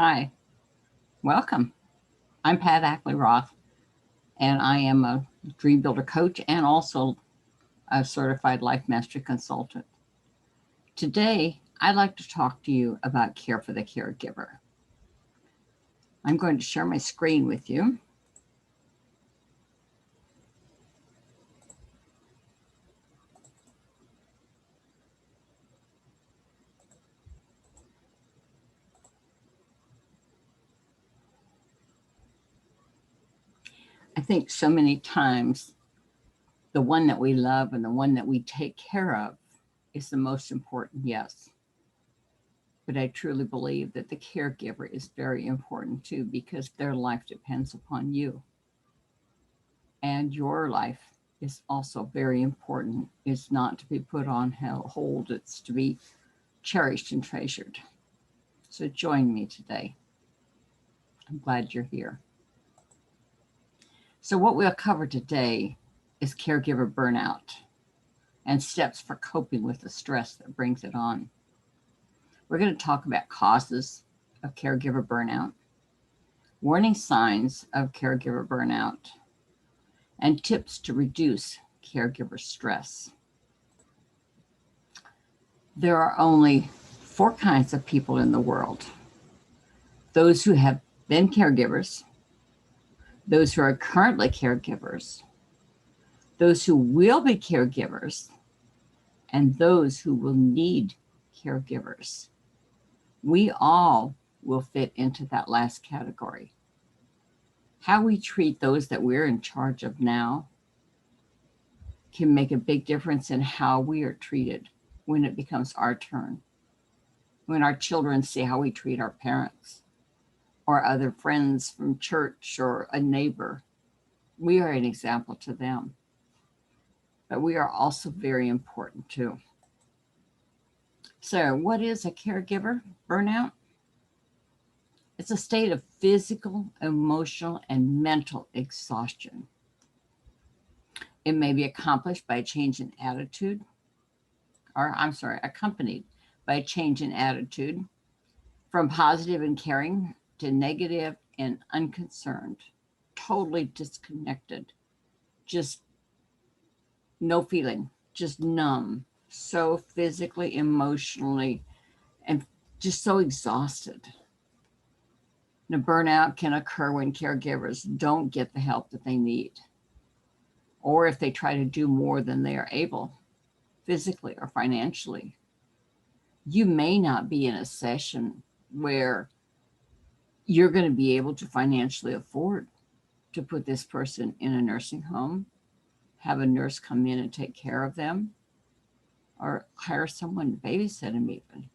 Hi, welcome. I'm Pat Ackley Roth, and I am a Dream Builder coach and also a certified life mastery consultant. Today, I'd like to talk to you about care for the caregiver. I'm going to share my screen with you. I think so many times the one that we love and the one that we take care of is the most important, yes. But I truly believe that the caregiver is very important too because their life depends upon you. And your life is also very important. It's not to be put on hold, it's to be cherished and treasured. So join me today. I'm glad you're here. So, what we'll cover today is caregiver burnout and steps for coping with the stress that brings it on. We're going to talk about causes of caregiver burnout, warning signs of caregiver burnout, and tips to reduce caregiver stress. There are only four kinds of people in the world: those who have been caregivers, those who are currently caregivers, those who will be caregivers, and those who will need caregivers. We all will fit into that last category. How we treat those that we're in charge of now can make a big difference in how we are treated when it becomes our turn. When our children see how we treat our parents or other friends from church or a neighbor, we are an example to them. But we are also very important too. So, what is a caregiver burnout? It's a state of physical, emotional, and mental exhaustion. It may be accomplished by a change in attitude, accompanied by a change in attitude from positive and caring to negative and unconcerned, totally disconnected, just no feeling, just numb, so physically, emotionally, and just so exhausted. Now, burnout can occur when caregivers don't get the help that they need, or if they try to do more than they are able, physically or financially. You may not be in a session where you're going to be able to financially afford to put this person in a nursing home, have a nurse come in and take care of them, or hire someone to babysit them even.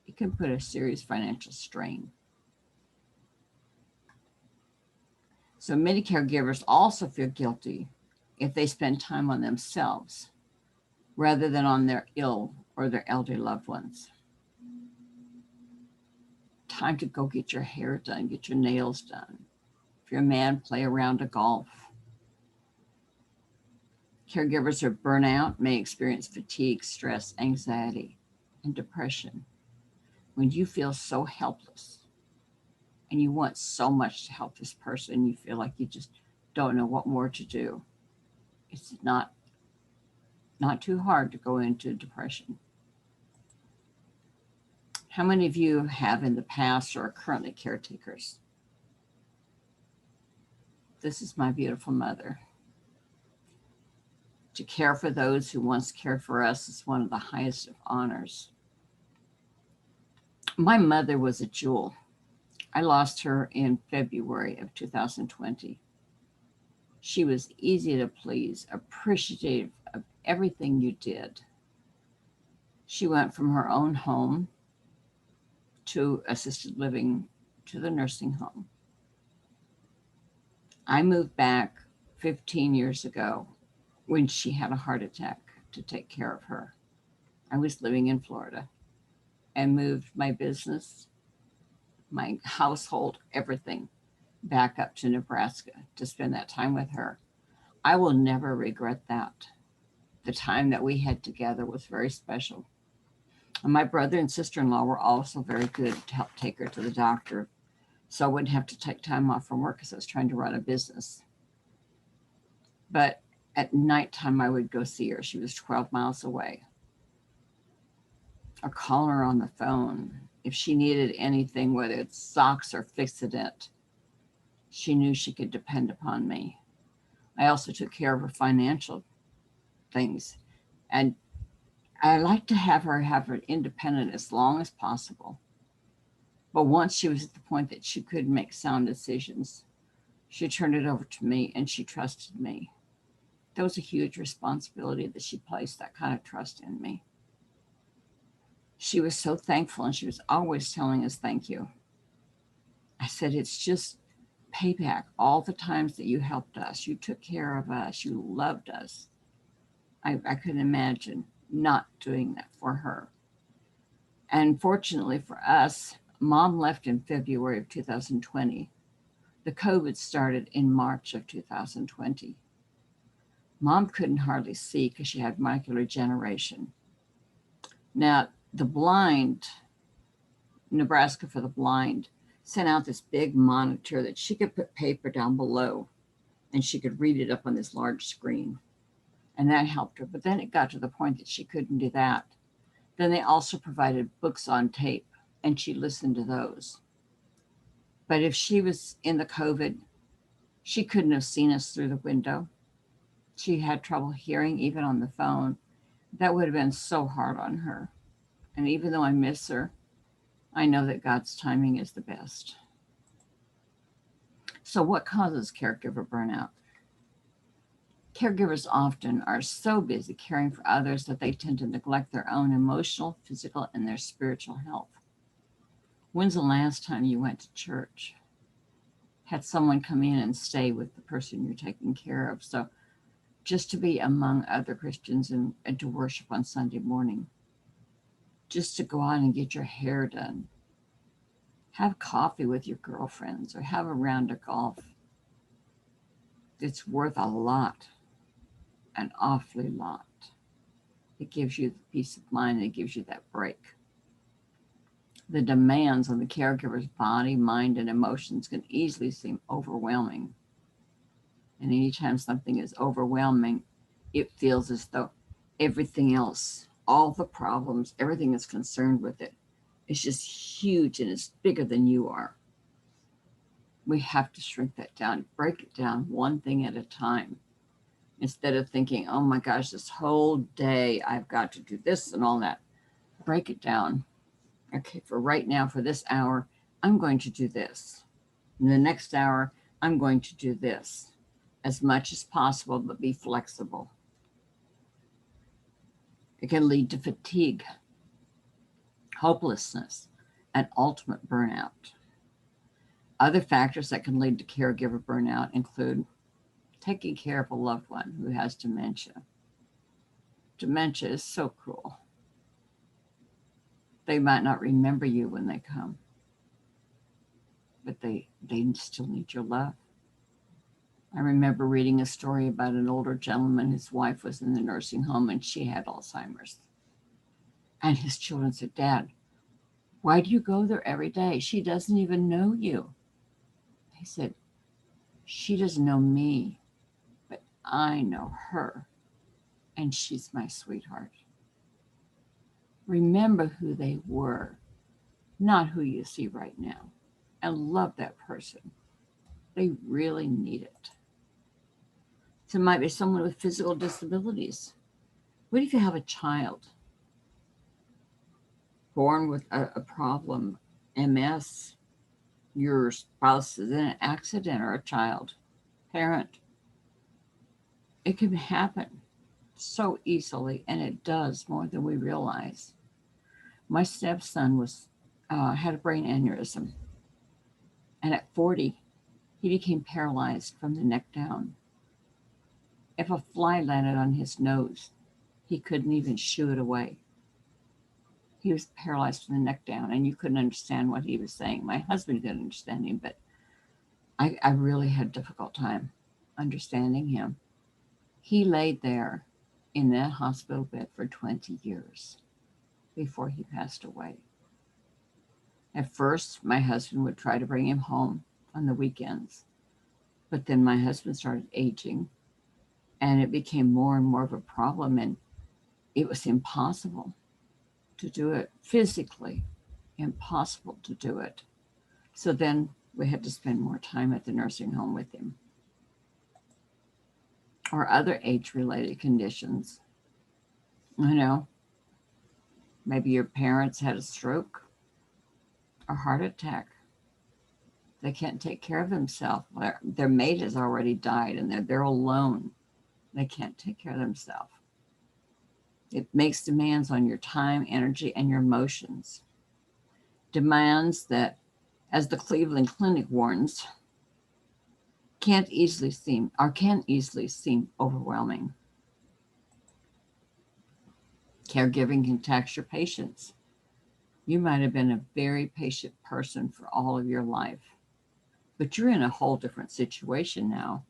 It can put a serious financial strain. So many caregivers also feel guilty if they spend time on themselves rather than on their ill or their elderly loved ones. Time to go get your hair done, get your nails done. If you're a man, play a round of golf. Caregivers who are burnout may experience fatigue, stress, anxiety, and depression. When you feel so helpless and you want so much to help this person, you feel like you just don't know what more to do. It's not too hard to go into depression. How many of you have in the past or are currently caretakers? This is my beautiful mother. To care for those who once cared for us is one of the highest of honors. My mother was a jewel. I lost her in February of 2020. She was easy to please, appreciative of everything you did. She went from her own home to assisted living to the nursing home. I moved back 15 years ago when she had a heart attack to take care of her. I was living in Florida and moved my business, my household, everything back up to Nebraska to spend that time with her. I will never regret that. The time that we had together was very special. And my brother and sister-in-law were also very good to help take her to the doctor. So I wouldn't have to take time off from work because I was trying to run a business. But at nighttime, I would go see her. She was 12 miles away. Or call her on the phone. If she needed anything, whether it's socks or Fix-A-Dent, she knew she could depend upon me. I also took care of her financial things. And I like to have her independent as long as possible. But once she was at the point that she could make sound decisions, she turned it over to me and she trusted me. That was a huge responsibility that she placed that kind of trust in me. She was so thankful and she was always telling us thank you. I said, it's just payback. All the times that you helped us, you took care of us, you loved us. I couldn't imagine not doing that for her. And fortunately for us, Mom left in February of 2020. The COVID started in March of 2020. Mom couldn't hardly see because she had macular degeneration. Now, the blind, Nebraska for the Blind, sent out this big monitor that she could put paper down below and she could read it up on this large screen. And that helped her. But then it got to the point that she couldn't do that. Then they also provided books on tape and she listened to those. But if she was in the COVID, she couldn't have seen us through the window. She had trouble hearing even on the phone. That would have been so hard on her. And even though I miss her, I know that God's timing is the best. So what causes caregiver burnout? Caregivers often are so busy caring for others that they tend to neglect their own emotional, physical, and their spiritual health. When's the last time you went to church? Had someone come in and stay with the person you're taking care of? So just to be among other Christians and to worship on Sunday morning. Just to go out and get your hair done. Have coffee with your girlfriends or have a round of golf. It's worth a lot, an awfully lot. It gives you the peace of mind. It gives you that break. The demands on the caregiver's body, mind, and emotions can easily seem overwhelming. And anytime something is overwhelming, it feels as though everything else, all the problems, everything that's concerned with it, is just huge and it's bigger than you are. We have to shrink that down, break it down one thing at a time. Instead of thinking, oh my gosh, this whole day I've got to do this and all that. Break it down. Okay, for right now, for this hour, I'm going to do this. In the next hour, I'm going to do this. As much as possible, but be flexible. It can lead to fatigue, hopelessness, and ultimate burnout. Other factors that can lead to caregiver burnout include taking care of a loved one who has dementia. Dementia is so cruel. They might not remember you when they come, but they still need your love. I remember reading a story about an older gentleman. His wife was in the nursing home and she had Alzheimer's. And his children said, Dad, why do you go there every day? She doesn't even know you. He said, she doesn't know me, but I know her, and she's my sweetheart. Remember who they were, not who you see right now, and love that person. They really need it. So it might be someone with physical disabilities. What if you have a child born with a problem, MS, your spouse is in an accident, or a child, parent? It can happen so easily, and it does more than we realize. My stepson had a brain aneurysm, and at 40, he became paralyzed from the neck down. If a fly landed on his nose, he couldn't even shoo it away. He was paralyzed from the neck down, and you couldn't understand what he was saying. My husband couldn't understand him, but I really had a difficult time understanding him. He laid there in that hospital bed for 20 years. before he passed away. At first, my husband would try to bring him home on the weekends, but then my husband started aging and it became more and more of a problem, and it was impossible to do it physically, impossible to do it. So then we had to spend more time at the nursing home with him. Or other age-related conditions. Maybe your parents had a stroke or heart attack. They can't take care of themselves. Their mate has already died and they're alone. They can't take care of themselves. It makes demands on your time, energy, and your emotions. Demands that, as the Cleveland Clinic warns, can easily seem overwhelming. Caregiving can tax your patience. You might have been a very patient person for all of your life, but you're in a whole different situation now.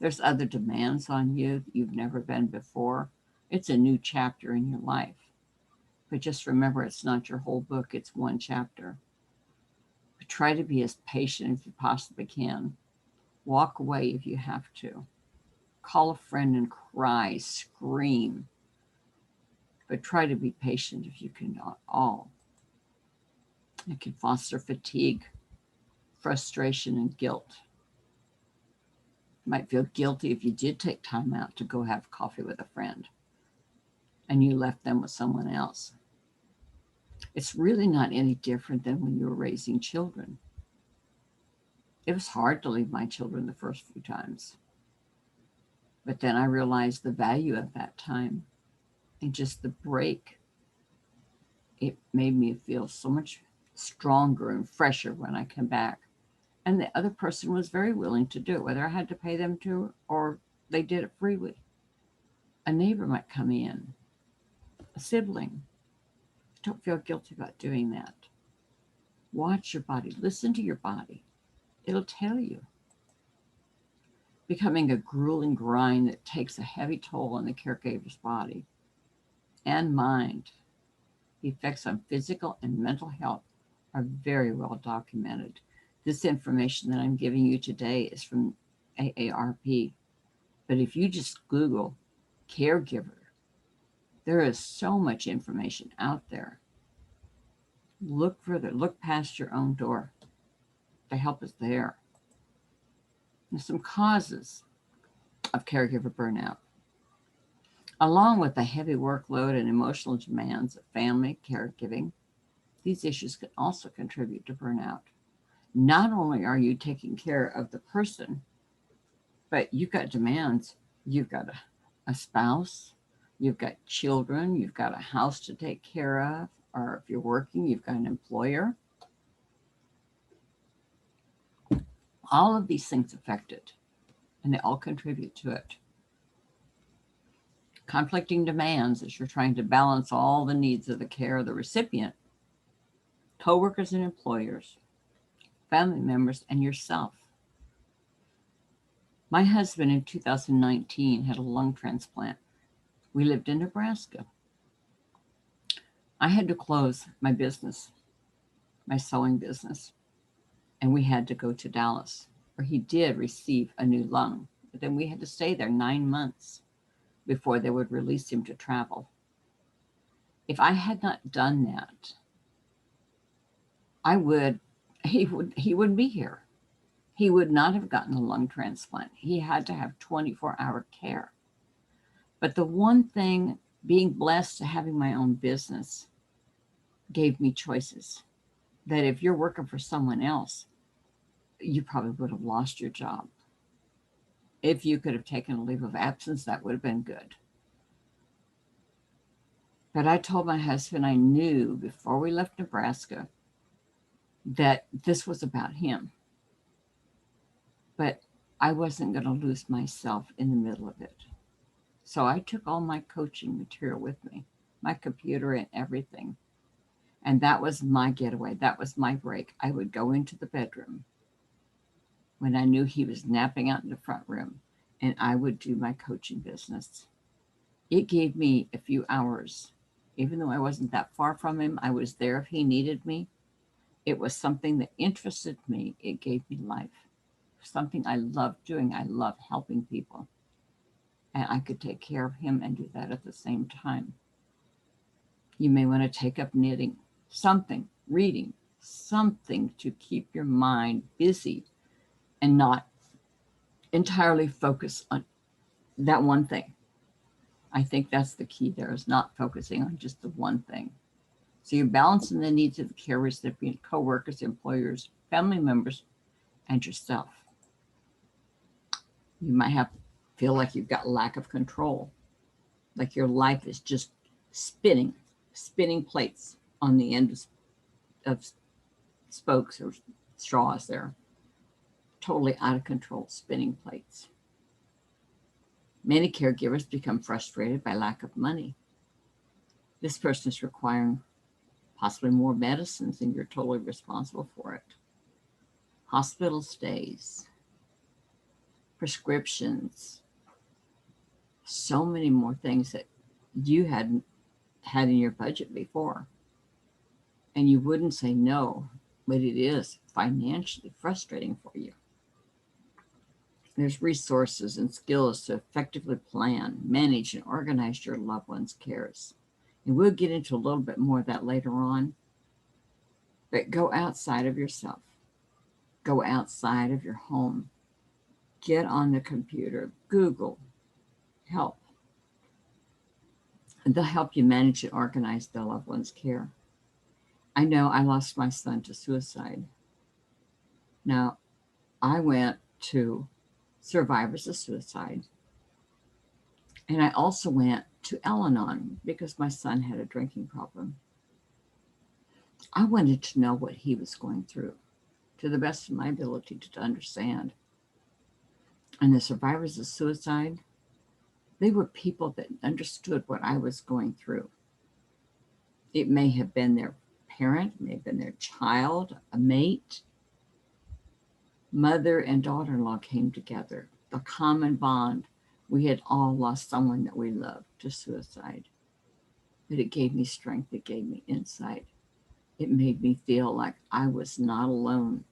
There's other demands on you that you've never been before. It's a new chapter in your life. But just remember, it's not your whole book, it's one chapter. But try to be as patient as you possibly can. Walk away if you have to. Call a friend and cry, scream. But try to be patient if you can all. It can foster fatigue, frustration, and guilt. You might feel guilty if you did take time out to go have coffee with a friend and you left them with someone else. It's really not any different than when you were raising children. It was hard to leave my children the first few times. But then I realized the value of that time and just the break. It made me feel so much stronger and fresher when I come back. And the other person was very willing to do it, whether I had to pay them to or they did it freely. A neighbor might come in, a sibling. Don't feel guilty about doing that. Watch your body. Listen to your body. It'll tell you. Becoming a grueling grind that takes a heavy toll on the caregiver's body and mind. The effects on physical and mental health are very well documented. This information that I'm giving you today is from AARP. But if you just Google caregiver, there is so much information out there. Look further, look past your own door. The help is there. There's some causes of caregiver burnout. Along with the heavy workload and emotional demands of family caregiving, these issues can also contribute to burnout. Not only are you taking care of the person, but you've got demands. You've got a spouse, you've got children, you've got a house to take care of, or if you're working, you've got an employer. All of these things affect it, and they all contribute to it. Conflicting demands as you're trying to balance all the needs of the care of the recipient, coworkers and employers, family members, and yourself. My husband in 2019 had a lung transplant. We lived in Nebraska. I had to close my business, my sewing business, and we had to go to Dallas, where he did receive a new lung. But then we had to stay there 9 months before they would release him to travel. If I had not done that, he wouldn't be here. He would not have gotten a lung transplant. He had to have 24-hour care. But the one thing, being blessed to having my own business, gave me choices that if you're working for someone else, you probably would have lost your job. If you could have taken a leave of absence, that would have been good. But I told my husband I knew before we left Nebraska that this was about him. But I wasn't going to lose myself in the middle of it. So I took all my coaching material with me, my computer and everything. And that was my getaway. That was my break. I would go into the bedroom when I knew he was napping out in the front room, and I would do my coaching business. It gave me a few hours Even though I wasn't that far from him, I was there if he needed me. It was something that interested me. It gave me life. Something I loved doing. I love helping people. And I could take care of him and do that at the same time. You may want to take up knitting, something, reading, something to keep your mind busy and not entirely focus on that one thing. I think that's the key there, is not focusing on just the one thing. So you're balancing the needs of the care recipient, coworkers, employers, family members, and yourself. You might feel like you've got lack of control, like your life is just spinning plates on the end of spokes or straws there, totally out of control, spinning plates. Many caregivers become frustrated by lack of money. This person is requiring possibly more medicines and you're totally responsible for it. Hospital stays, prescriptions, so many more things that you hadn't had in your budget before. And you wouldn't say no, but it is financially frustrating for you. There's resources and skills to effectively plan, manage, and organize your loved one's cares. And we'll get into a little bit more of that later on. But go outside of yourself. Go outside of your home. Get on the computer. Google help. And they'll help you manage and organize the loved one's care. I know I lost my son to suicide. Now, I went to Survivors of Suicide. And I also went to Al-Anon because my son had a drinking problem. I wanted to know what he was going through to the best of my ability to understand. And the Survivors of Suicide, they were people that understood what I was going through. It may have been their parent, may have been their child, a mate. Mother and daughter-in-law came together. The common bond. We had all lost someone that we loved to suicide. But it gave me strength. It gave me insight. It made me feel like I was not alone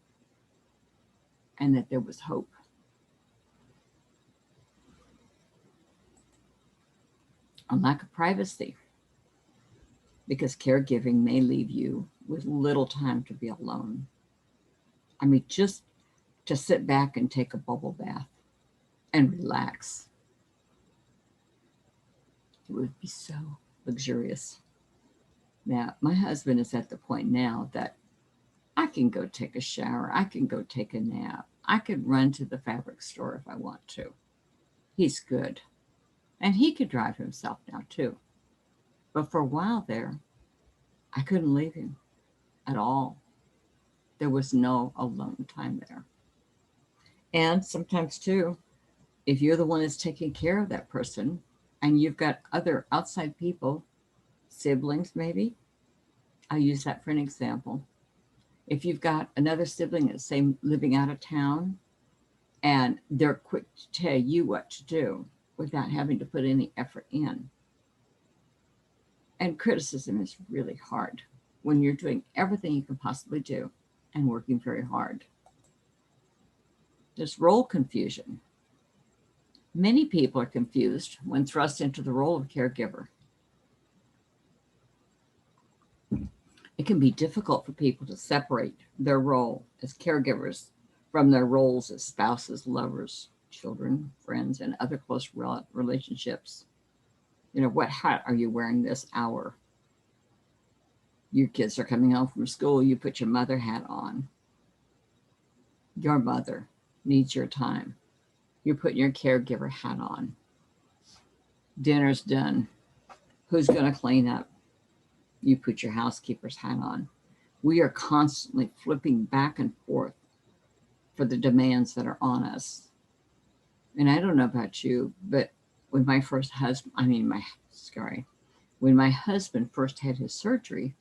and that there was hope. A lack of privacy, because caregiving may leave you with little time to be alone. I mean, just to sit back and take a bubble bath and relax. It would be so luxurious. Now, my husband is at the point now that I can go take a shower. I can go take a nap. I could run to the fabric store if I want to. He's good. And he could drive himself now too. But for a while there, I couldn't leave him at all. There was no alone time there. And sometimes too, if you're the one that's taking care of that person and you've got other outside people, siblings maybe, I'll use that for an example. If you've got another sibling that's, say, living out of town and they're quick to tell you what to do without having to put any effort in. And criticism is really hard when you're doing everything you can possibly do and working very hard. There's role confusion. Many people are confused when thrust into the role of caregiver. It can be difficult for people to separate their role as caregivers from their roles as spouses, lovers, children, friends, and other close relationships. You know, what hat are you wearing this hour? Your kids are coming home from school, you put your mother hat on. Your mother needs your time. You're putting your caregiver hat on. Dinner's done. Who's going to clean up? You put your housekeeper's hat on. We are constantly flipping back and forth for the demands that are on us. And I don't know about you, but when my when my husband first had his surgery,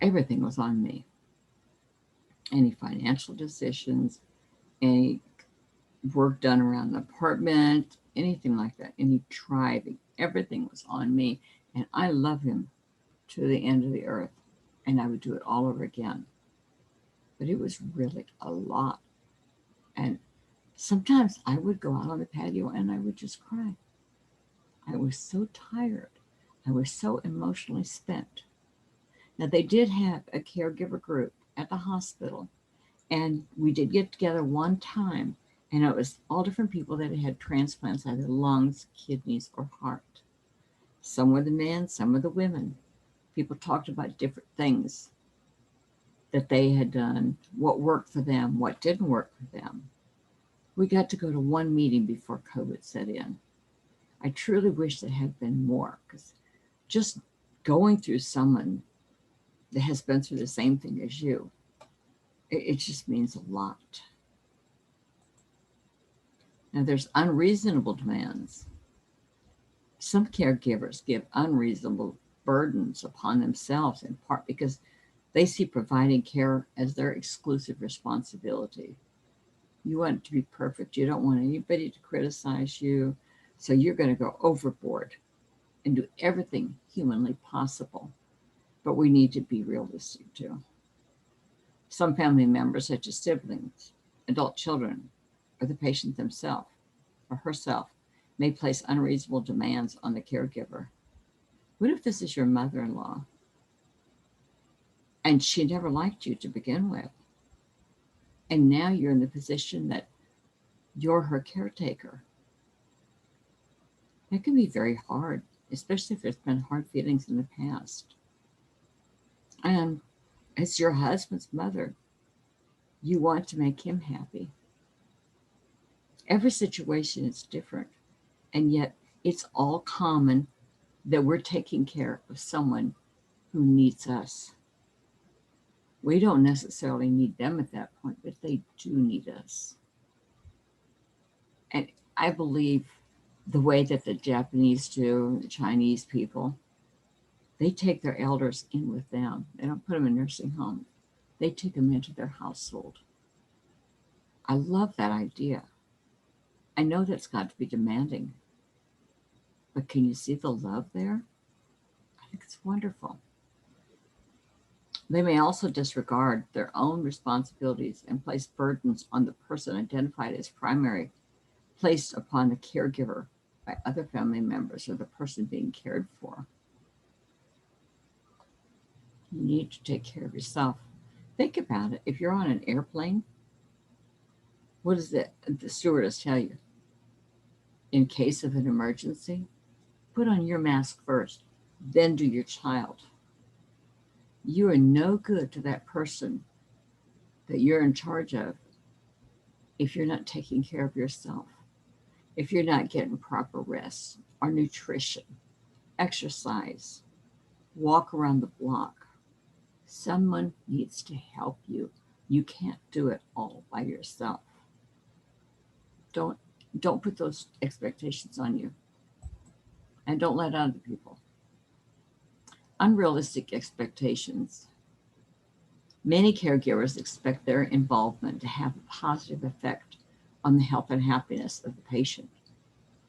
everything was on me. Any financial decisions, any work done around the apartment, anything like that, any driving, everything was on me. And I love him to the end of the earth. And I would do it all over again. But it was really a lot. And sometimes I would go out on the patio and I would just cry. I was so tired. I was so emotionally spent. Now, they did have a caregiver group at the hospital, and we did get together one time, and it was all different people that had transplants, either lungs, kidneys, or heart. Some were the men, some were the women. People talked about different things that they had done, what worked for them, what didn't work for them. We got to go to one meeting before COVID set in. I truly wish there had been more, because just going through someone that has been through the same thing as you, it just means a lot. Now, there's unreasonable demands. Some caregivers give unreasonable burdens upon themselves, in part because they see providing care as their exclusive responsibility. You want it to be perfect. You don't want anybody to criticize you. So you're going to go overboard and do everything humanly possible. But we need to be realistic too. Some family members, such as siblings, adult children, or the patient themselves or herself, may place unreasonable demands on the caregiver. What if this is your mother-in-law and she never liked you to begin with? And now you're in the position that you're her caretaker. It can be very hard, especially if there's been hard feelings in the past. And as your husband's mother, you want to make him happy. Every situation is different, and yet it's all common that we're taking care of someone who needs us. We don't necessarily need them at that point, but they do need us. And I believe the way that the Japanese do, the Chinese people, they take their elders in with them. They don't put them in nursing homes. They take them into their household. I love that idea. I know that's got to be demanding, but can you see the love there? I think it's wonderful. They may also disregard their own responsibilities and place burdens on the person identified as primary, placed upon the caregiver by other family members or the person being cared for. You need to take care of yourself. Think about it. If you're on an airplane, what does the stewardess tell you? In case of an emergency, put on your mask first, then do your child. You are no good to that person that you're in charge of if you're not taking care of yourself, if you're not getting proper rest or nutrition, exercise, walk around the block. Someone needs to help you. You can't do it all by yourself. Don't put those expectations on you, and don't let other people. Unrealistic expectations. Many caregivers expect their involvement to have a positive effect on the health and happiness of the patient.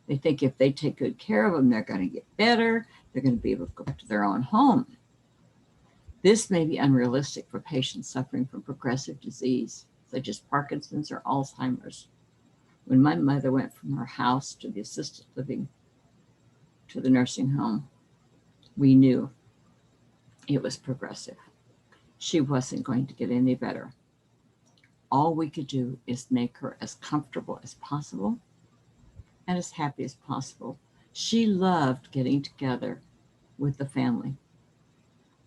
They think if they take good care of them, they're going to get better. They're going to be able to go back to their own home. This may be unrealistic for patients suffering from progressive disease, such as Parkinson's or Alzheimer's. When my mother went from her house to the assisted living to the nursing home, we knew it was progressive. She wasn't going to get any better. All we could do is make her as comfortable as possible and as happy as possible. She loved getting together with the family.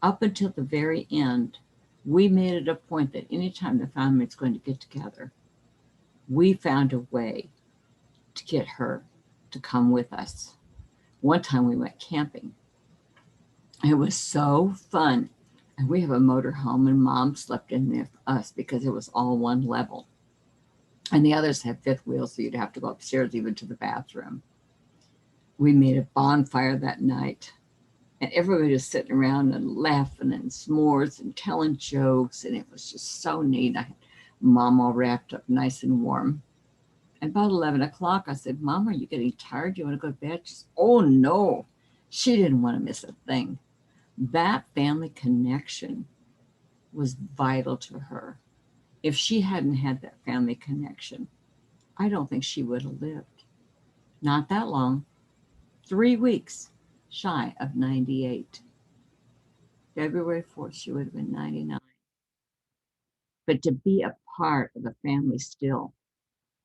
Up until the very end, we made it a point that anytime the family was going to get together, we found a way to get her to come with us. One time we went camping. It was so fun. And we have a motor home, and Mom slept in there with us because it was all one level. And the others had fifth wheels, so you'd have to go upstairs even to the bathroom. We made a bonfire that night, and everybody was sitting around and laughing and s'mores and telling jokes, and it was just so neat. I had Mom all wrapped up nice and warm. And about 11 o'clock, I said, Mom, are you getting tired? Do you want to go to bed? She said, oh, no. She didn't want to miss a thing. That family connection was vital to her. If she hadn't had that family connection, I don't think she would have lived. Not that long, 3 weeks shy of 98. February 4th, she would have been 99. But to be a part of the family still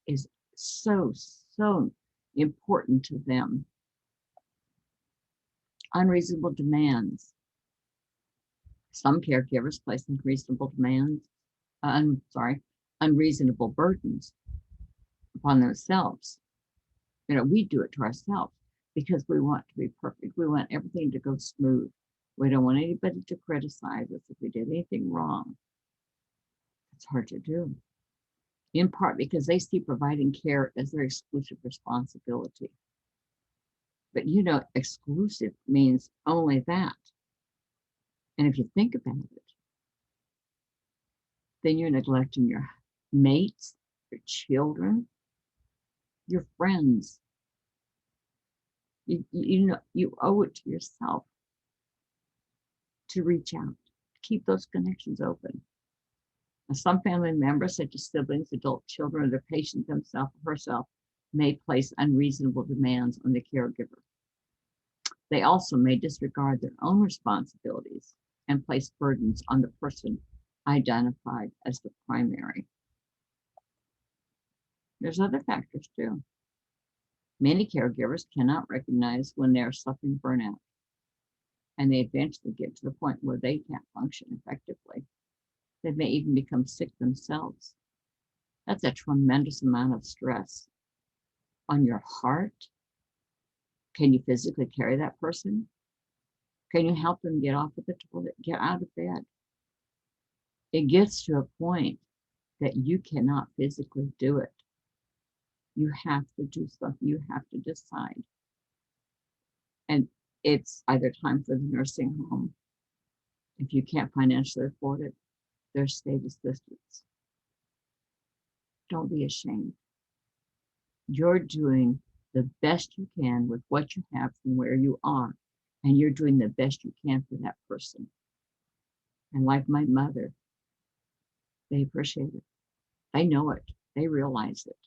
is so, so important to them. Unreasonable demands. Some caregivers place unreasonable demands, unreasonable burdens upon themselves. We do it to ourselves because we want to be perfect. We want everything to go smooth. We don't want anybody to criticize us if we did anything wrong. It's hard to do, in part because they see providing care as their exclusive responsibility. But exclusive means only that. And if you think about it, then you're neglecting your mates, your children, your friends. You owe it to yourself to reach out, to keep those connections open. Now, some family members, such as siblings, adult children, or the patient themselves or herself, may place unreasonable demands on the caregiver. They also may disregard their own responsibilities and place burdens on the person identified as the primary. There's other factors too. Many caregivers cannot recognize when they are suffering burnout, and they eventually get to the point where they can't function effectively. They may even become sick themselves. That's a tremendous amount of stress on your heart. Can you physically carry that person? Can you help them get off of the toilet, get out of bed? It gets to a point that you cannot physically do it. You have to do something. You have to decide. And it's either time for the nursing home. If you can't financially afford it, there's state assistance. Don't be ashamed. You're doing the best you can with what you have from where you are, and you're doing the best you can for that person. And like my mother, they appreciate it. They know it. They realize it.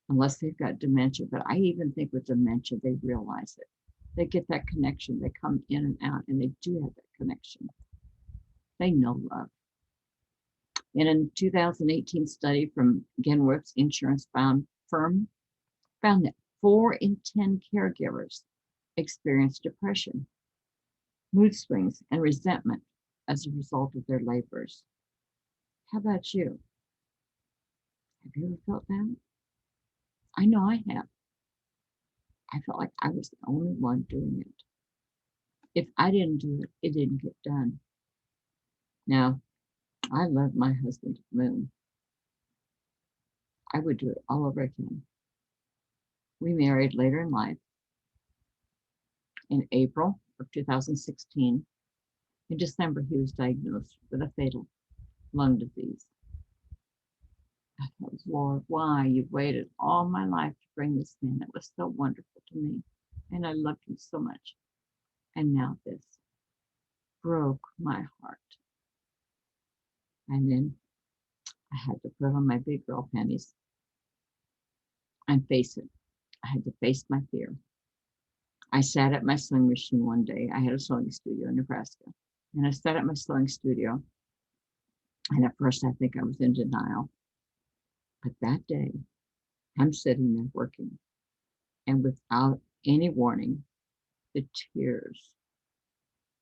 Unless they've got dementia, but I even think with dementia, they realize it. They get that connection. They come in and out, and they do have that connection. They know love. In a 2018 study from Genworth's insurance firm found that 4 in 10 caregivers experience depression, mood swings, and resentment as a result of their labors. How about you? Have you ever felt that? I know I have. I felt like I was the only one doing it. If I didn't do it, it didn't get done. Now, I love my husband to the moon. I would do it all over again. We married later in life. In April of 2016, in December, he was diagnosed with a fatal lung disease. I thought, Lord, why you waited all my life to bring this man? It was so wonderful to me, and I loved him so much. And now this broke my heart. And then I had to put on my big girl panties and face it. I had to face my fear. I sat at my sewing machine one day. I had a sewing studio in Nebraska. And I sat at my sewing studio. And at first, I think I was in denial. But that day, I'm sitting there working. And without any warning, the tears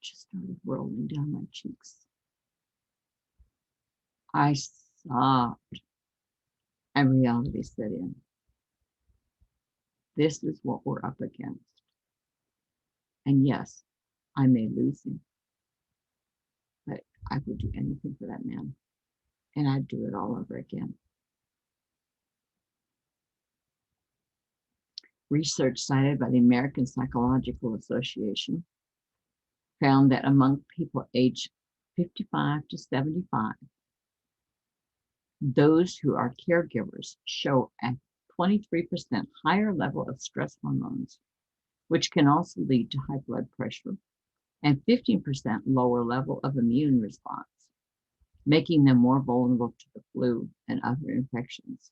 just started rolling down my cheeks. I sobbed, and reality set in. This is what we're up against. And yes, I may lose him, but I would do anything for that man. And I'd do it all over again. Research cited by the American Psychological Association found that among people aged 55 to 75, those who are caregivers show a 23% higher level of stress hormones which can also lead to high blood pressure and 15% lower level of immune response, making them more vulnerable to the flu and other infections.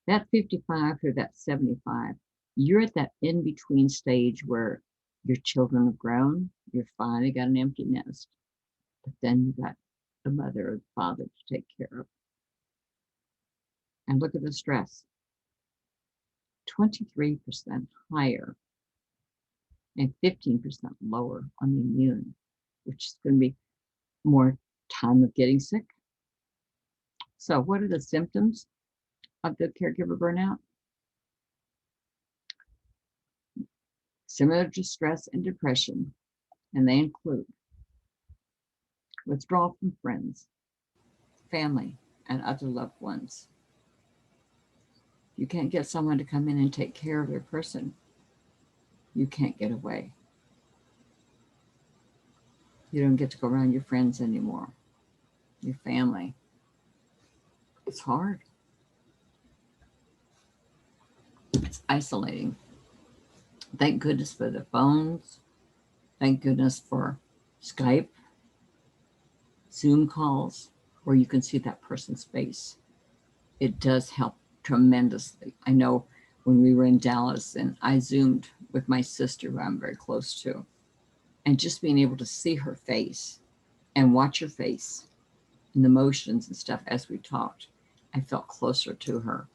That 55 to that 75, you're at that in-between stage where your children have grown, you've finally got an empty nest, but then you got the mother or the father to take care of. And look at the stress, 23% higher and 15% lower on the immune, which is going to be more time of getting sick. So what are the symptoms of the caregiver burnout? Similar to stress and depression, and they include withdrawal from friends, family, and other loved ones. You can't get someone to come in and take care of their person. You can't get away. You don't get to go around your friends anymore, your family. It's hard. It's isolating. Thank goodness for the phones. Thank goodness for Skype, Zoom calls, where you can see that person's face. It does help tremendously. I know when we were in Dallas and I Zoomed with my sister, who I'm very close to, and just being able to see her face and watch her face and the motions and stuff as we talked, I felt closer to her.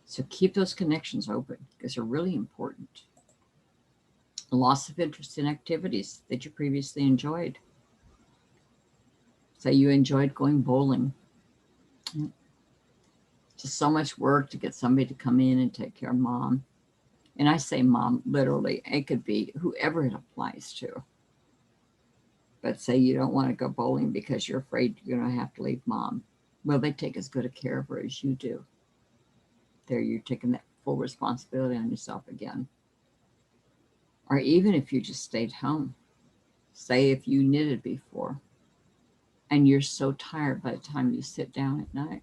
So keep those connections open because they're really important. Loss of interest in activities that you previously enjoyed. Say you enjoyed going bowling. Just so much work to get somebody to come in and take care of mom. And I say mom, literally, it could be whoever it applies to. But say you don't want to go bowling because you're afraid you're going to have to leave mom. Well, they take as good a care of her as you do. There, you're taking that full responsibility on yourself again. Or even if you just stayed home, say if you knitted before and you're so tired by the time you sit down at night,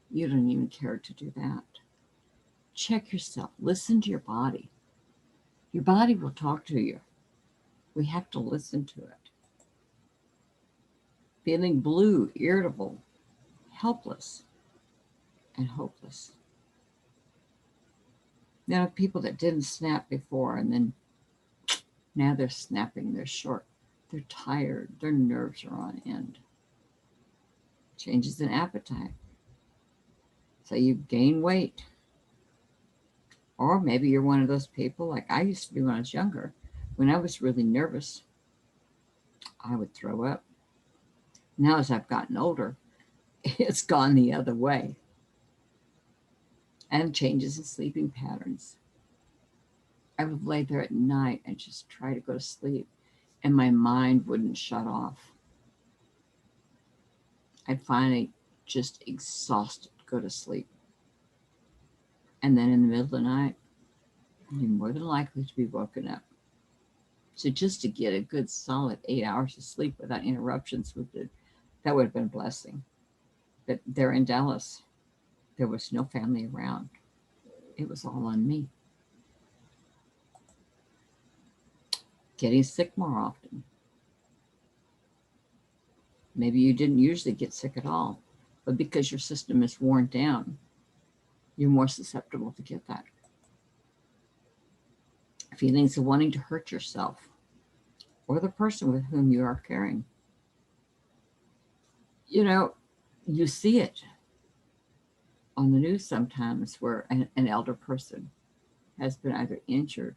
you don't even care to do that. Check yourself. Listen to your body. Your body will talk to you. We have to listen to it. Feeling blue, irritable, helpless, and hopeless. There are people that didn't snap before and then now they're snapping, they're short, they're tired, their nerves are on end. Changes in appetite. So you gain weight. Or maybe you're one of those people like I used to be when I was younger. When I was really nervous, I would throw up. Now, as I've gotten older, it's gone the other way. And changes in sleeping patterns. I would lay there at night and just try to go to sleep, and my mind wouldn't shut off. I'd finally just exhausted go to sleep. And then in the middle of the night, you're more than likely to be woken up. So just to get a good solid 8 hours of sleep without interruptions that would have been a blessing. But there in Dallas, there was no family around. It was all on me. Getting sick more often. Maybe you didn't usually get sick at all, but because your system is worn down, you're more susceptible to get that. Feelings of wanting to hurt yourself or the person with whom you are caring. You know, you see it on the news sometimes where an elder person has been either injured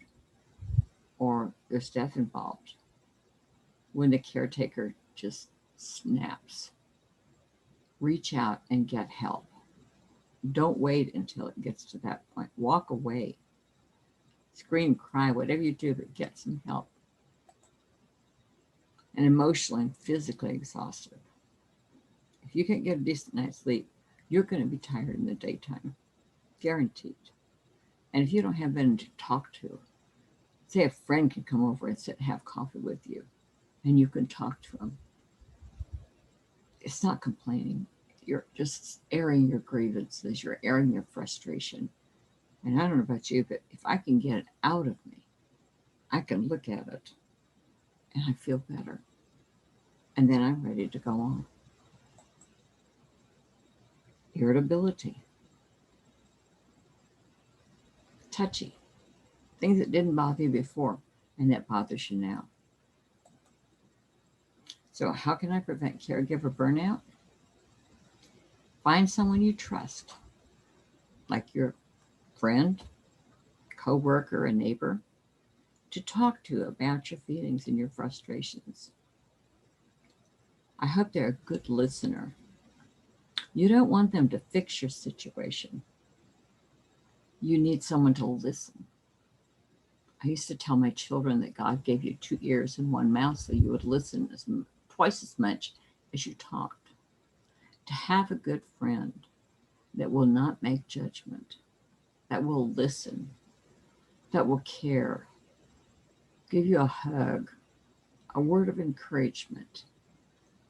or there's death involved when the caretaker just snaps. Reach out and get help. Don't wait until it gets to that point. Walk away. Scream, cry, whatever you do, but get some help. And emotionally and physically exhausted. If you can't get a decent night's sleep, you're going to be tired in the daytime. Guaranteed. And if you don't have anyone to talk to, say a friend can come over and sit and have coffee with you, and you can talk to them. It's not complaining. You're just airing your grievances. You're airing your frustration. And I don't know about you, but if I can get it out of me, I can look at it and I feel better. And then I'm ready to go on. Irritability, touchy, things that didn't bother you before and that bothers you now. So how can I prevent caregiver burnout? Find someone you trust, like your friend, coworker, a neighbor, to talk to about your feelings and your frustrations. I hope they're a good listener. You don't want them to fix your situation. You need someone to listen. I used to tell my children that God gave you 2 ears and 1 mouth so you would listen twice as much as you talked. To have a good friend that will not make judgment, that will listen, that will care, give you a hug, a word of encouragement,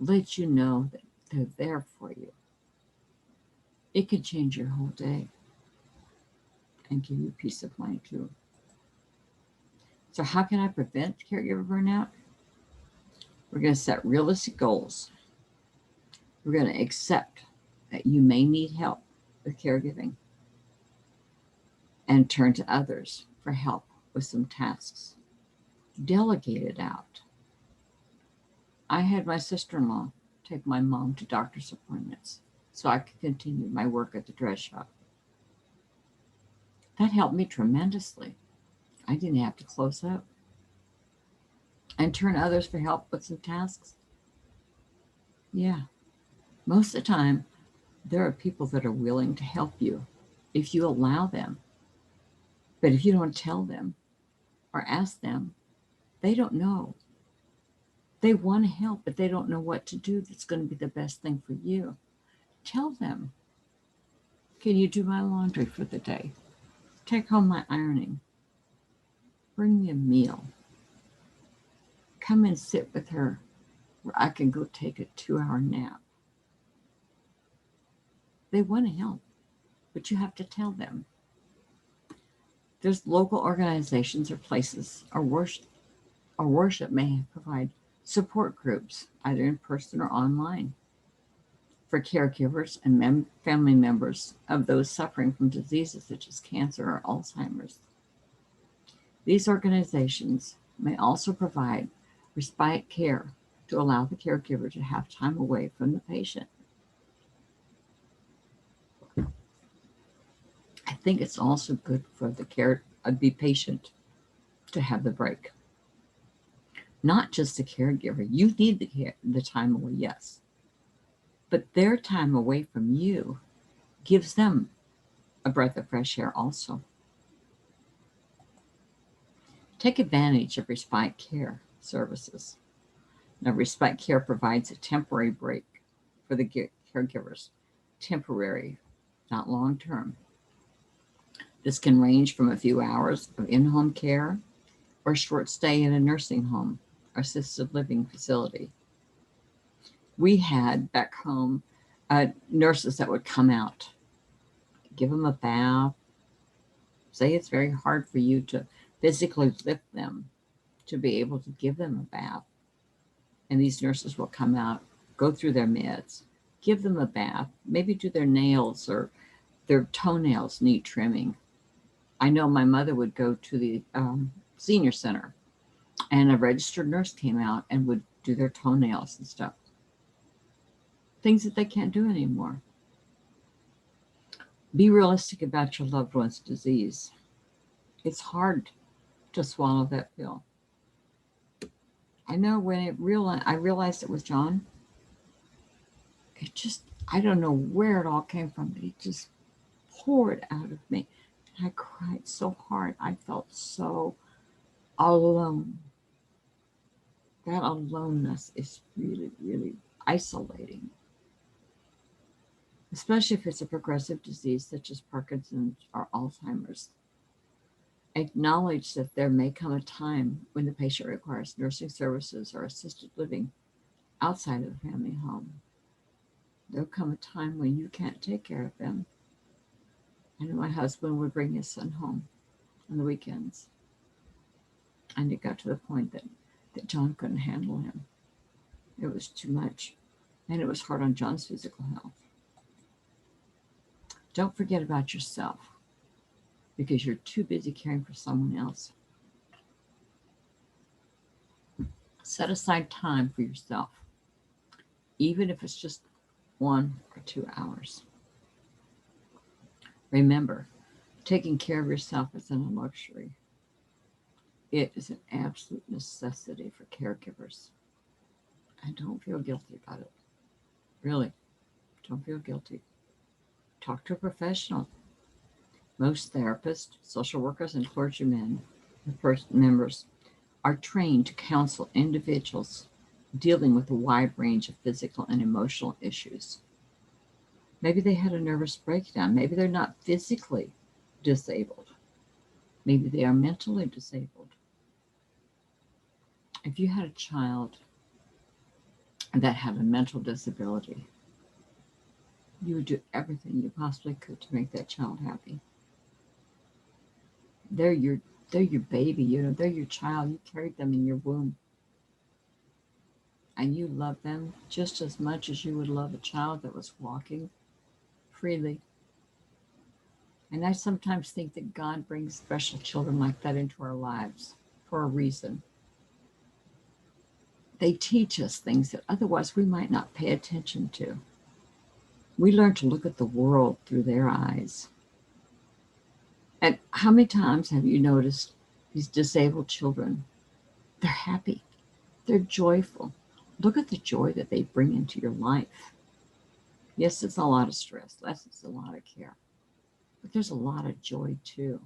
let you know that they're there for you. It can change your whole day and give you peace of mind too. So how can I prevent caregiver burnout? We're going to set realistic goals. We're going to accept that you may need help with caregiving and turn to others for help with some tasks. Delegate it out. I had my sister-in-law take my mom to doctor's appointments so I could continue my work at the dress shop. That helped me tremendously. I didn't have to close up. And turn others for help with some tasks. Yeah, most of the time, there are people that are willing to help you if you allow them. But if you don't tell them or ask them, they don't know. They want to help, but they don't know what to do that's going to be the best thing for you. Tell them. Can you do my laundry for the day? Take home my ironing. Bring me a meal. Come and sit with her where I can go take a 2-hour nap. They want to help, but you have to tell them. There's local organizations or places or worship may provide support groups, either in person or online, for caregivers and family members of those suffering from diseases such as cancer or Alzheimer's. These organizations may also provide respite care to allow the caregiver to have time away from the patient. I think it's also good for the patient to have the break. Not just the caregiver. You need the time away, yes. But their time away from you gives them a breath of fresh air also. Take advantage of respite care services. Now, respite care provides a temporary break for the caregivers. Temporary, not long term. This can range from a few hours of in-home care or a short stay in a nursing home or assisted living facility. We had back home nurses that would come out, give them a bath, say it's very hard for you to physically lift them, to be able to give them a bath. And these nurses will come out, go through their meds, give them a bath, maybe do their nails or their toenails need trimming. I know my mother would go to the senior center and a registered nurse came out and would do their toenails and stuff. Things that they can't do anymore. Be realistic about your loved one's disease. It's hard to swallow that pill. I know when I realized it was John, I don't know where it all came from, but it just poured out of me. And I cried so hard. I felt so alone. That aloneness is really, really isolating, especially if it's a progressive disease such as Parkinson's or Alzheimer's. Acknowledge that there may come a time when the patient requires nursing services or assisted living outside of the family home. There'll come a time when you can't take care of them. I know my husband would bring his son home on the weekends. And it got to the point that John couldn't handle him. It was too much. And it was hard on John's physical health. Don't forget about yourself because you're too busy caring for someone else. Set aside time for yourself, even if it's just 1 or 2 hours. Remember, taking care of yourself isn't a luxury. It is an absolute necessity for caregivers. And don't feel guilty about it. Really, don't feel guilty. Talk to a professional. Most therapists, social workers, and clergymen members are trained to counsel individuals dealing with a wide range of physical and emotional issues. Maybe they had a nervous breakdown. Maybe they're not physically disabled. Maybe they are mentally disabled. If you had a child that had a mental disability, you would do everything you possibly could to make that child happy. They're your baby, they're your child. You carried them in your womb. And you love them just as much as you would love a child that was walking freely. And I sometimes think that God brings special children like that into our lives for a reason. They teach us things that otherwise we might not pay attention to. We learn to look at the world through their eyes. And how many times have you noticed these disabled children? They're happy. They're joyful. Look at the joy that they bring into your life. Yes, it's a lot of stress. Yes, it's a lot of care. But there's a lot of joy too.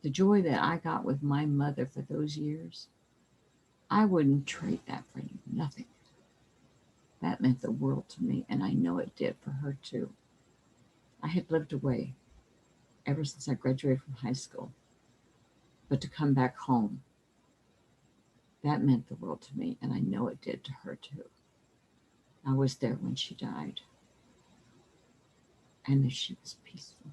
The joy that I got with my mother for those years, I wouldn't trade that for nothing. That meant the world to me, and I know it did for her too. I had lived away ever since I graduated from high school. But to come back home, that meant the world to me, and I know it did to her too. I was there when she died, I knew she was peaceful.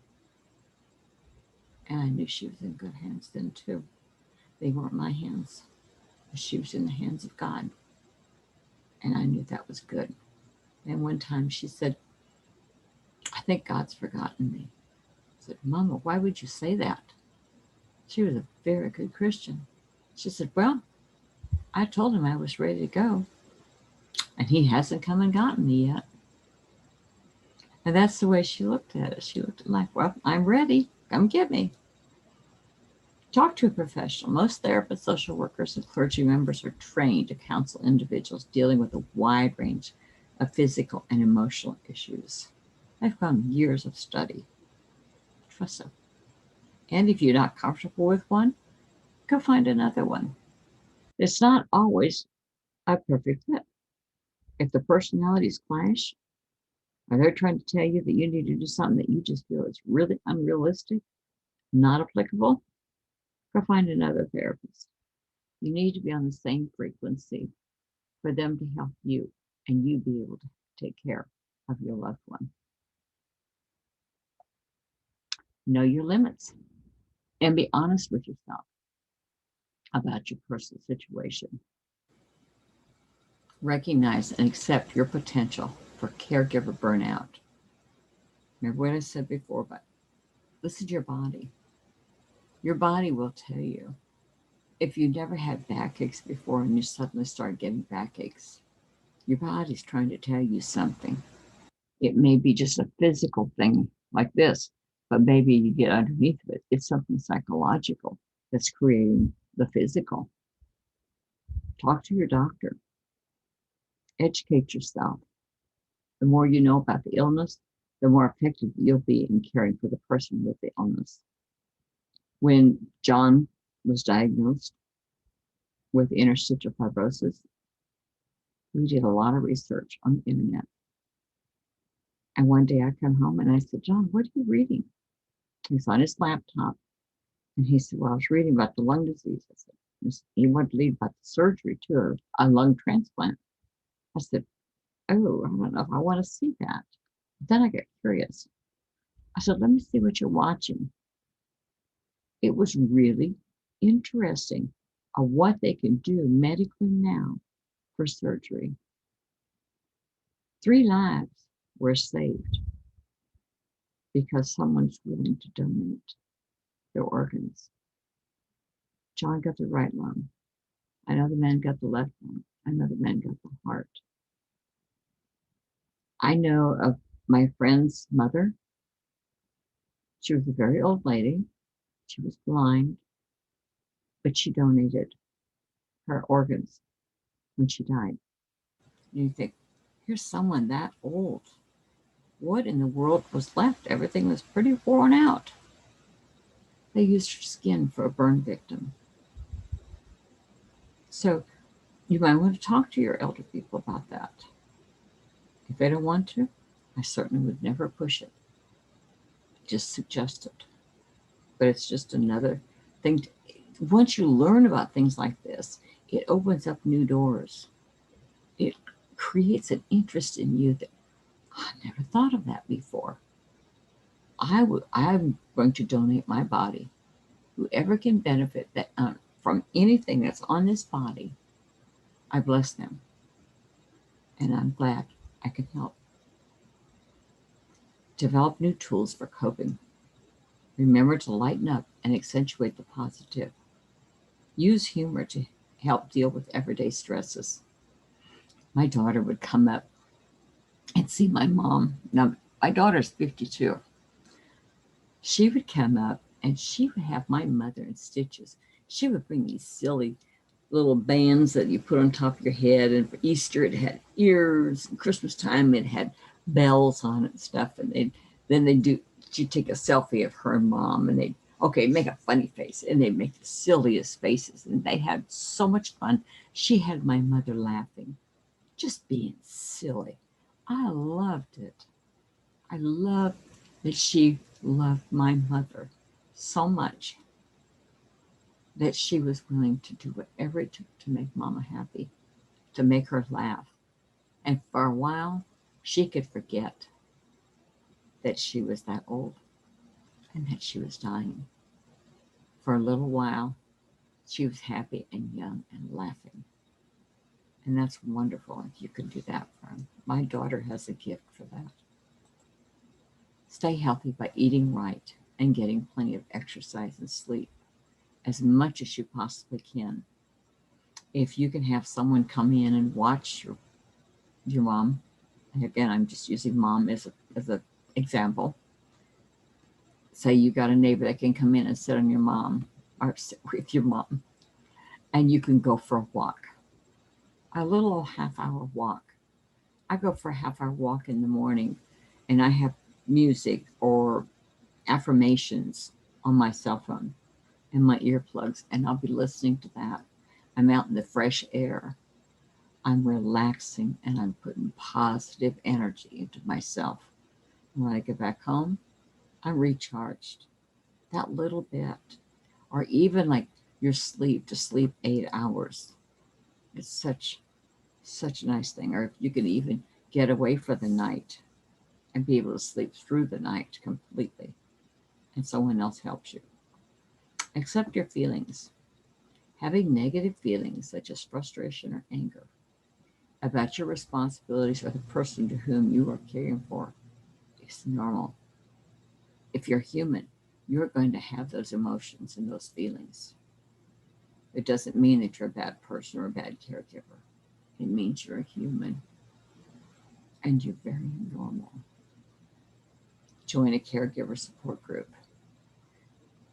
And I knew she was in good hands then too. They weren't my hands, but she was in the hands of God. And I knew that was good. And one time she said, I think God's forgotten me. I said, Mama, why would you say that? She was a very good Christian. She said, well, I told him I was ready to go, and he hasn't come and gotten me yet. And that's the way she looked at it. She looked at it like, well, I'm ready. Come get me. Talk to a professional. Most therapists, social workers, and clergy members are trained to counsel individuals dealing with a wide range of physical and emotional issues. I've gone years of study. Trust them. And if you're not comfortable with one, go find another one. It's not always a perfect fit. If the personalities clash, or they're trying to tell you that you need to do something that you just feel is really unrealistic, not applicable, go find another therapist. You need to be on the same frequency for them to help you and you be able to take care of your loved one. Know your limits and be honest with yourself about your personal situation. Recognize and accept your potential for caregiver burnout. Remember what I said before, but listen to your body. Your body will tell you. If you never had backaches before and you suddenly start getting backaches, your body's trying to tell you something. It may be just a physical thing like this, but maybe you get underneath of it. It's something psychological that's creating the physical. Talk to your doctor. Educate yourself. The more you know about the illness, the more effective you'll be in caring for the person with the illness. When John was diagnosed with interstitial fibrosis, we did a lot of research on the internet. And one day I come home and I said, John, what are you reading? He's on his laptop. And he said, well, I was reading about the lung disease. I said, he wanted to read about the surgery too, a lung transplant. I said, oh, I don't know if I want to see that. But then I got curious. I said, let me see what you're watching. It was really interesting. of what they can do medically now for surgery. 3 lives were saved because someone's willing to donate their organs. John got the right lung. Another man got the left lung. Another man got the heart. I know of my friend's mother. She was a very old lady. She was blind, but she donated her organs when she died. You think, here's someone that old. What in the world was left? Everything was pretty worn out. They used her skin for a burn victim. So you might want to talk to your elder people about that. If they don't want to, I certainly would never push it. Just suggest it. But it's just another thing. Once you learn about things like this, it opens up new doors. It creates an interest in you that I never thought of that before. I'm going to donate my body. Whoever can benefit from anything that's on this body, I bless them. And I'm glad I can help. Develop new tools for coping. Remember to lighten up and accentuate the positive. Use humor to help deal with everyday stresses. My daughter would come up and see my mom. Now, my daughter's 52. She would come up and she would have my mother in stitches. She would bring these silly little bands that you put on top of your head. And for Easter, it had ears. And Christmas time, it had bells on it and stuff. And she'd take a selfie of her and mom, and make a funny face. And they'd make the silliest faces. And they had so much fun. She had my mother laughing, just being silly. I loved it. I loved that she loved my mother so much that she was willing to do whatever it took to make Mama happy, to make her laugh. And for a while, she could forget that she was that old and that she was dying. For a little while, she was happy and young and laughing. And that's wonderful if you can do that for her. My daughter has a gift for that. Stay healthy by eating right and getting plenty of exercise and sleep, as much as you possibly can. If you can have someone come in and watch your mom, and again, I'm just using mom as an example. Say you got a neighbor that can come in and sit on your mom or sit with your mom, and you can go for a walk, a little half-hour walk. I go for a half-hour walk in the morning, and I have music or affirmations on my cell phone and my earplugs, and I'll be listening to that. I'm out in the fresh air. I'm relaxing and I'm putting positive energy into myself. And when I get back home, I'm recharged. That little bit, or even like your sleep, to sleep 8 hours. It's such a nice thing. Or if you can even get away for the night and be able to sleep through the night completely, and someone else helps you. Accept your feelings. Having negative feelings such as frustration or anger about your responsibilities or the person to whom you are caring for is normal. If you're human, you're going to have those emotions and those feelings. It doesn't mean that you're a bad person or a bad caregiver. It means you're a human and you're very normal. Join a caregiver support group.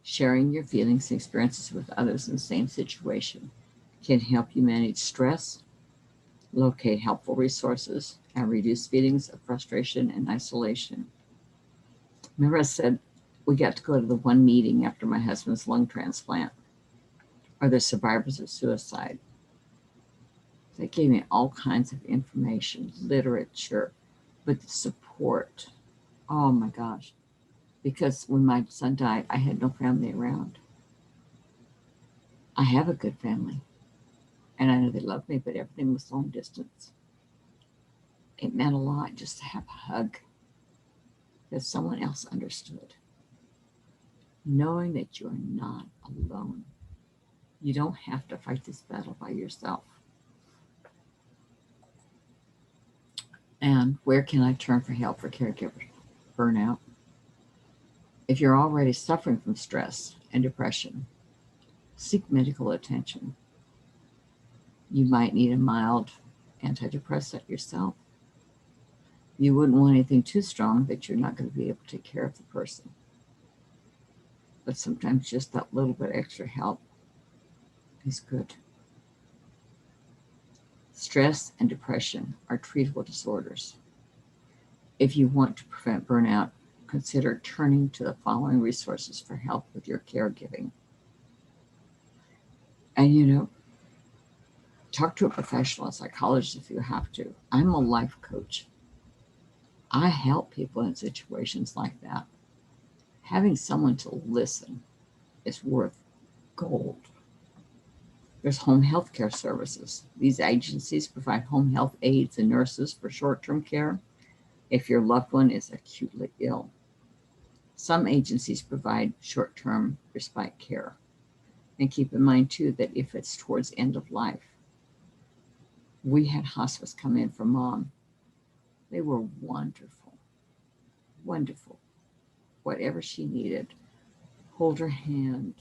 Sharing your feelings and experiences with others in the same situation can help you manage stress, locate helpful resources, and reduce feelings of frustration and isolation. Remember I said we got to go to the one meeting after my husband's lung transplant, or the survivors of suicide. They gave me all kinds of information, literature, but the support. Oh my gosh. Because when my son died, I had no family around. I have a good family, and I know they love me, but everything was long distance. It meant a lot just to have a hug, that someone else understood. Knowing that you are not alone. You don't have to fight this battle by yourself. And where can I turn for help for caregivers? Burnout. If you're already suffering from stress and depression, seek medical attention. You might need a mild antidepressant yourself. You wouldn't want anything too strong that you're not going to be able to take care of the person. But sometimes just that little bit extra help is good. Stress and depression are treatable disorders. If you want to prevent burnout, consider turning to the following resources for help with your caregiving. And talk to a professional, a psychologist if you have to. I'm a life coach. I help people in situations like that. Having someone to listen is worth gold. There's home health care services. These agencies provide home health aides and nurses for short-term care if your loved one is acutely ill. Some agencies provide short-term respite care. And keep in mind, too, that if it's towards end of life, we had hospice come in for Mom. They were wonderful, wonderful. Whatever she needed, hold her hand,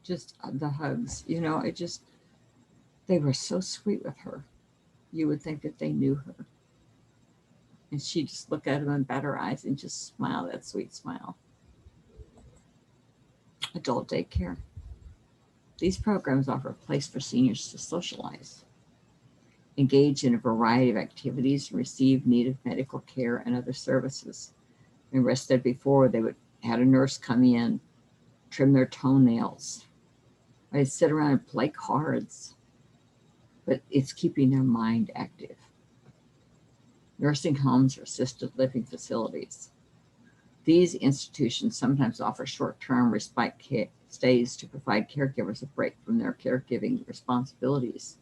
just the hugs, they were so sweet with her. You would think that they knew her. And she'd just look at them and bat her eyes and just smile that sweet smile. Adult daycare. These programs offer a place for seniors to socialize, engage in a variety of activities, and receive needed medical care and other services. And Rest said before, they would had a nurse come in, trim their toenails. They'd sit around and play cards, but it's keeping their mind active. Nursing homes or assisted living facilities. These institutions sometimes offer short-term respite stays to provide caregivers a break from their caregiving responsibilities.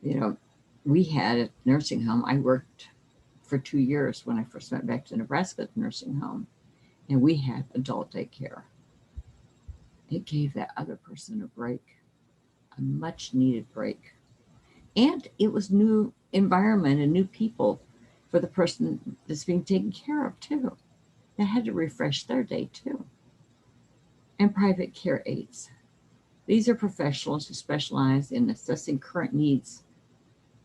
We had a nursing home. I worked for 2 years when I first went back to Nebraska at the nursing home, and we had adult daycare. It gave that other person a break, a much needed break. And it was new environment and new people for the person that's being taken care of too. That had to refresh their day too. And private care aides. These are professionals who specialize in assessing current needs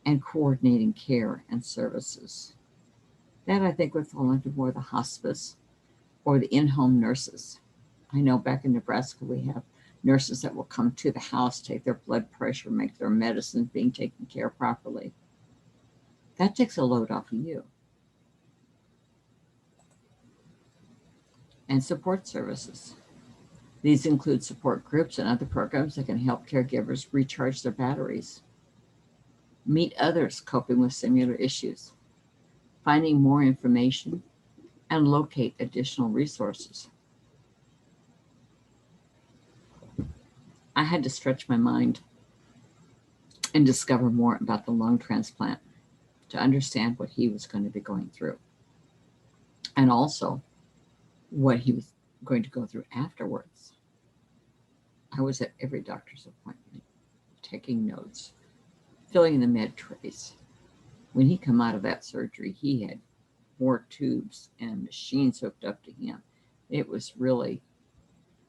and coordinating care and services. That I think would fall into more the hospice or the in-home nurses. I know back in Nebraska we have nurses that will come to the house, take their blood pressure, make their medicines being taken care of properly. That takes a load off of you. And support services. These include support groups and other programs that can help caregivers recharge their batteries, meet others coping with similar issues, finding more information, and locate additional resources. I had to stretch my mind and discover more about the lung transplant to understand what he was going to be going through, and also what he was going to go through afterwards. I was at every doctor's appointment, taking notes, filling in the med trays. When he came out of that surgery, he had more tubes and machines hooked up to him. It was really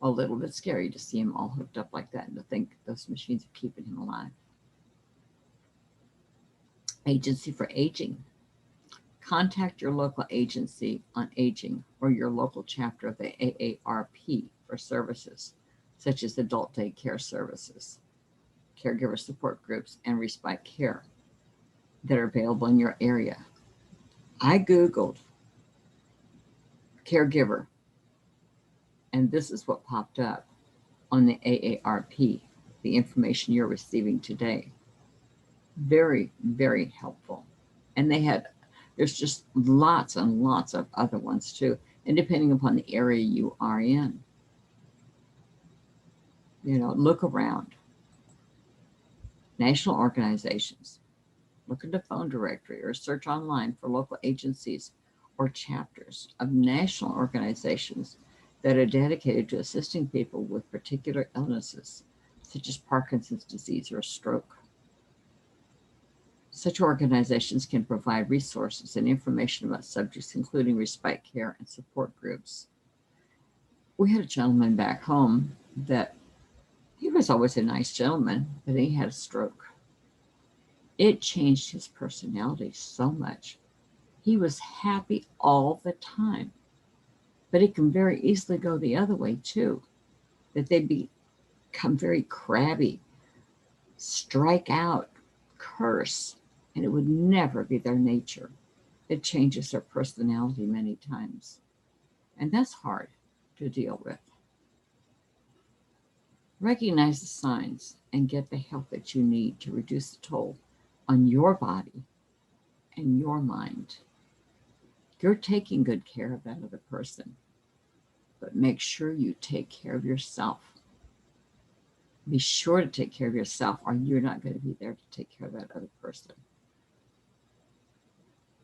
a little bit scary to see him all hooked up like that and to think those machines are keeping him alive. Agency for Aging. Contact your local agency on aging or your local chapter of the AARP for services, such as adult day care services, caregiver support groups, and respite care that are available in your area. I Googled caregiver, and this is what popped up on the AARP, the information you're receiving today. Very, very helpful. And there's just lots and lots of other ones too, and depending upon the area you are in. Look around. National organizations. Look at the phone directory or search online for local agencies or chapters of national organizations that are dedicated to assisting people with particular illnesses, such as Parkinson's disease or stroke. Such organizations can provide resources and information about subjects, including respite care and support groups. We had a gentleman back home that he was always a nice gentleman, but he had a stroke. It changed his personality so much. He was happy all the time, but it can very easily go the other way too, that they become very crabby, strike out, curse, and it would never be their nature. It changes their personality many times, and that's hard to deal with. Recognize the signs and get the help that you need to reduce the toll on your body and your mind. You're taking good care of that other person, but make sure you take care of yourself. Be sure to take care of yourself, or you're not going to be there to take care of that other person.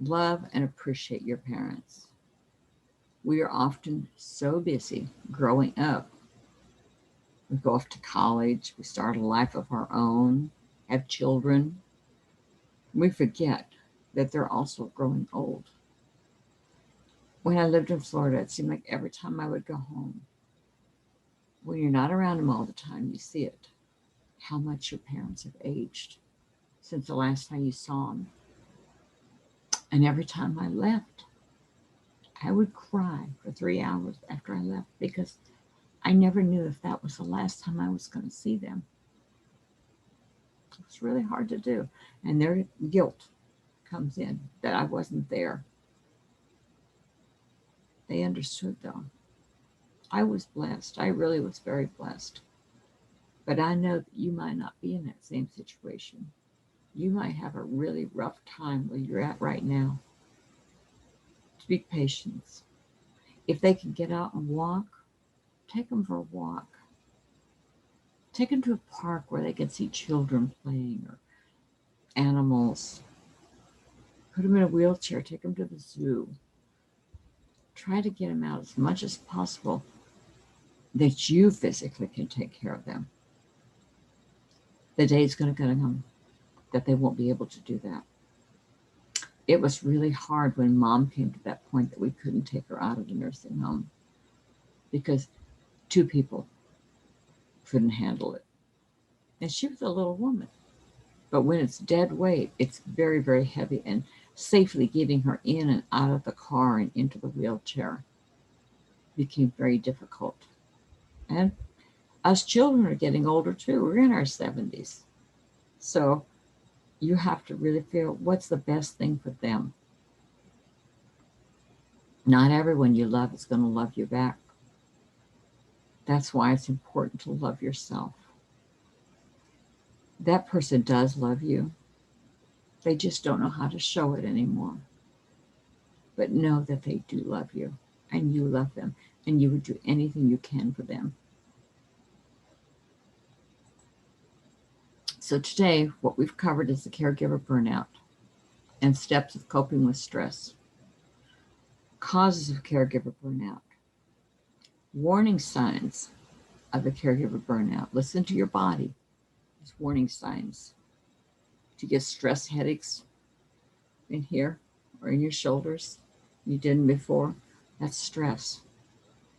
Love and appreciate your parents. We are often so busy growing up. We go off to college, we start a life of our own, have children. We forget that they're also growing old. When I lived in Florida, it seemed like every time I would go home, when you're not around them all the time, you see it, how much your parents have aged since the last time you saw them. And every time I left, I would cry for 3 hours after I left because I never knew if that was the last time I was going to see them. It was really hard to do. And their guilt comes in that I wasn't there. They understood though. I was blessed. I really was very blessed. But I know that you might not be in that same situation. You might have a really rough time where you're at right now. To be patient. If they can get out and walk, take them for a walk. Take them to a park where they can see children playing or animals. Put them in a wheelchair, take them to the zoo. Try to get them out as much as possible that you physically can take care of them. The day's going to come that they won't be able to do that. It was really hard when Mom came to that point that we couldn't take her out of the nursing home because two people couldn't handle it. And she was a little woman. But when it's dead weight, it's very, very heavy, and safely getting her in and out of the car and into the wheelchair became very difficult. And us children are getting older too. We're in our 70s. So you have to really feel what's the best thing for them. Not everyone you love is going to love you back. That's why it's important to love yourself. That person does love you. They just don't know how to show it anymore. But know that they do love you and you love them and you would do anything you can for them. So today, what we've covered is the caregiver burnout and steps of coping with stress. Causes of caregiver burnout. Warning signs of the caregiver burnout. Listen to your body. These warning signs. To get stress headaches in here or in your shoulders you didn't before, that's stress.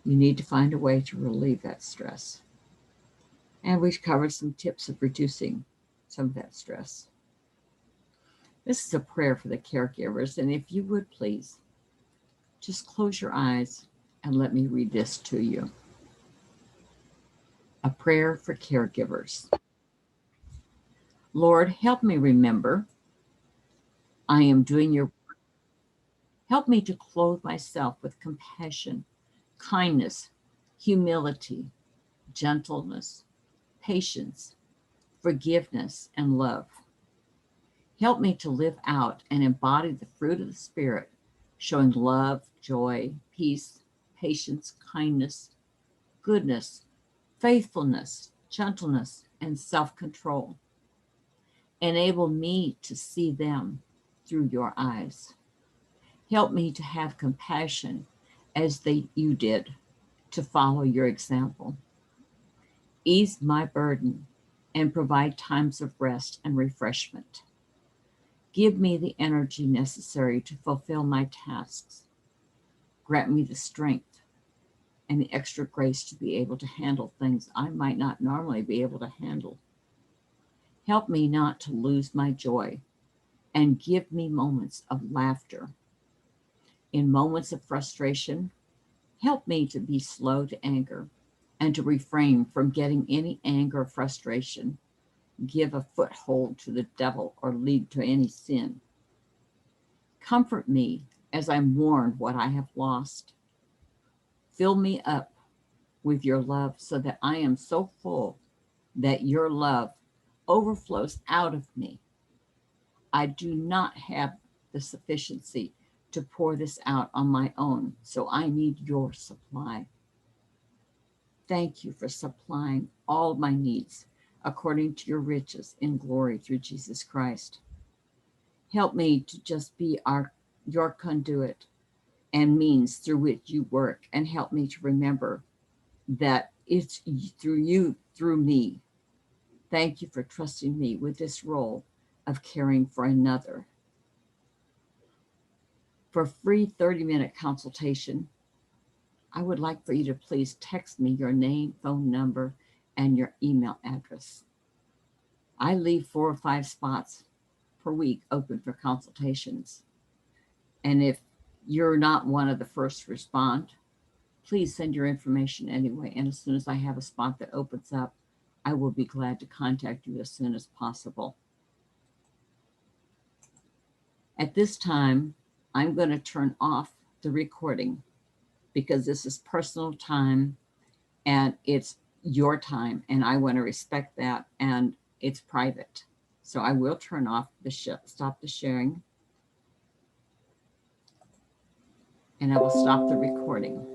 You need to find a way to relieve that stress. And we've covered some tips of reducing some of that stress. This is a prayer for the caregivers, and if you would please, just close your eyes and let me read this to you. A prayer for caregivers. Lord, help me remember I am doing your work. Help me to clothe myself with compassion, kindness, humility, gentleness, patience, forgiveness, and love. Help me to live out and embody the fruit of the Spirit, showing love, joy, peace, patience, kindness, goodness, faithfulness, gentleness, and self-control. Enable me to see them through your eyes. Help me to have compassion as you did to follow your example. Ease my burden and provide times of rest and refreshment. Give me the energy necessary to fulfill my tasks. Grant me the strength and the extra grace to be able to handle things I might not normally be able to handle. Help me not to lose my joy and give me moments of laughter. In moments of frustration, help me to be slow to anger and to refrain from getting any anger or frustration, give a foothold to the devil, or lead to any sin. Comfort me as I mourn what I have lost. Fill me up with your love so that I am so full that your love overflows out of me. I do not have the sufficiency to pour this out on my own, so I need your supply. Thank you for supplying all my needs according to your riches in glory through Jesus Christ. Help me to just be your conduit and means through which you work, and help me to remember that it's through you, through me. Thank you for trusting me with this role of caring for another. For free 30-minute consultation, I would like for you to please text me your name, phone number, and your email address. I leave 4 or 5 spots per week open for consultations. And if you're not one of the first to respond, please send your information anyway. And as soon as I have a spot that opens up, I will be glad to contact you as soon as possible. At this time, I'm going to turn off the recording because this is personal time and it's your time, and I want to respect that, and it's private. So I will turn off stop the sharing, and I will stop the recording.